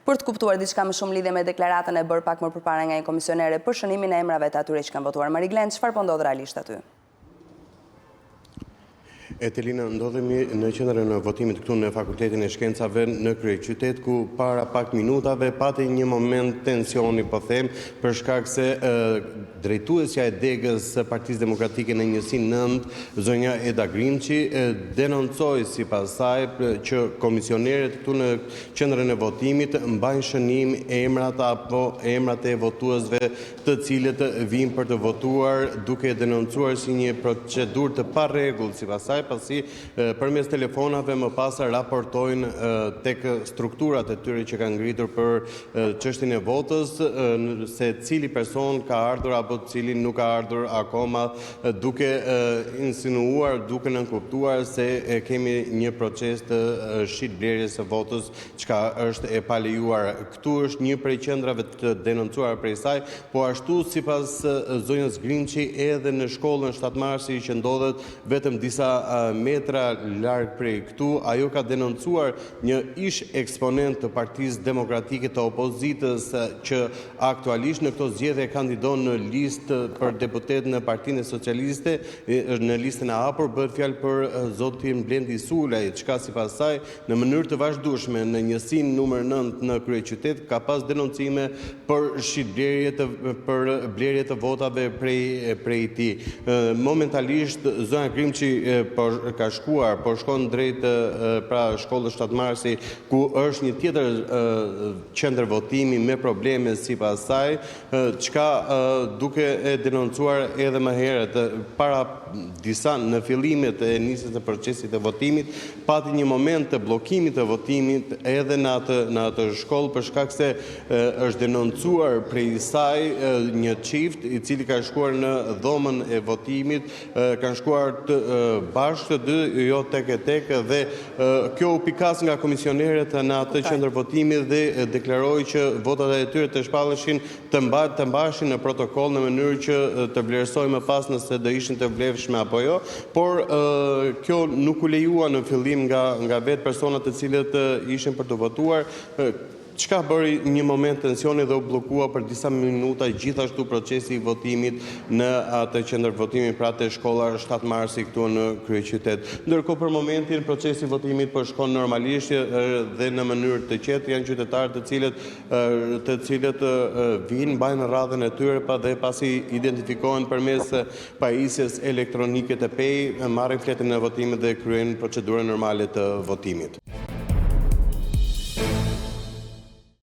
Për të kuptuar diçka më shumë lidhje me deklaratën e bërë pak më përpara nga një komisionere për shënimin e emrave të atyre që kanë votuar. Mariglen, çfarë po ndodh realisht aty? Etelina, ndodhemi në qendrën e votimit këtu në Fakultetin e Shkencave në kryeqytet, ku para pak minutave pati një moment tensioni, po them, për shkak se drejtuesja e degës së Partisë Demokratike në njësinë 9, zonja Eda Grimçi, denoncoi sipas saj që komisionerët këtu në qendrën e votimit mbajnë shënim emrat e votuesve të cilët vinë për të votuar, duke denoncuar si një procedurë të parregull sipas saj, pasi përmes telefonave më pas raportojnë tek strukturat e tyre që kanë ngritur për çështjen e votës se cili person ka ardhur apo cili nuk ka ardhur akoma, duke insinuar, duke nënkuptuar se kemi një proces të shitblerjes së votës, çka është e palejuar. Këtu është një prej qendrave të denoncuara prej saj, po ashtu sipas zonjës Grimçi edhe në shkollën 7 Marsi që ndodhet vetëm disa metra larg prej këtu, ajo ka denoncuar një ish eksponent të Partisë Demokratike të Opozitës që aktualisht në këto zgjedhje kandidon në listë për deputet në Partinë Socialiste, në listën e hapur bëhet fjalë për zotin Blendi Sulaj, çka sipas saj në mënyrë të vazhdueshme në njësinë numër 9 në kryeqytet ka pas denoncime për shitblerje për blerje të votave prej tij. Momentalisht zonja Grimçi ka shkuar, po shkon drejt pra shkollës 7 Marsi, ku është një tjetër qendër votimi me probleme sipas saj, çka duke e denoncuar edhe më herët para disa në fillimet e nisjes së procesit të votimit, pati një moment të bllokimit të votimit edhe në atë shkollë për shkak se është denoncuar prej saj një çift i cili ka shkuar në dhomën e votimit, kanë shkuar bashkë të dy, jo tek e tek, dhe kjo u pikas nga komisionerët në atë qendër votimi dhe deklaroi që votat e tyre të shpalleshin të mbaheshin në protokoll në mënyrë që të vlerësoj më pas nëse do ishin të vlefshme apo jo, por kjo nuk u lejua në fillim nga vetë personat të cilët ishin për të votuar, çka bëri një moment tensioni dhe u bllokua për disa minuta gjithashtu procesi i votimit në atë qendër votimi pra te shkolla 7 Marsi këtu në kryeqytet. Ndërkohë për momentin procesi i votimit po shkon normalisht dhe në mënyrë të qetë, janë qytetarë të cilët vinë, mbajnë radhën e tyre dhe pasi identifikohen përmes pajisjes elektronike të PEI, marrin fletën e votimit dhe kryejnë procedurën normale të votimit.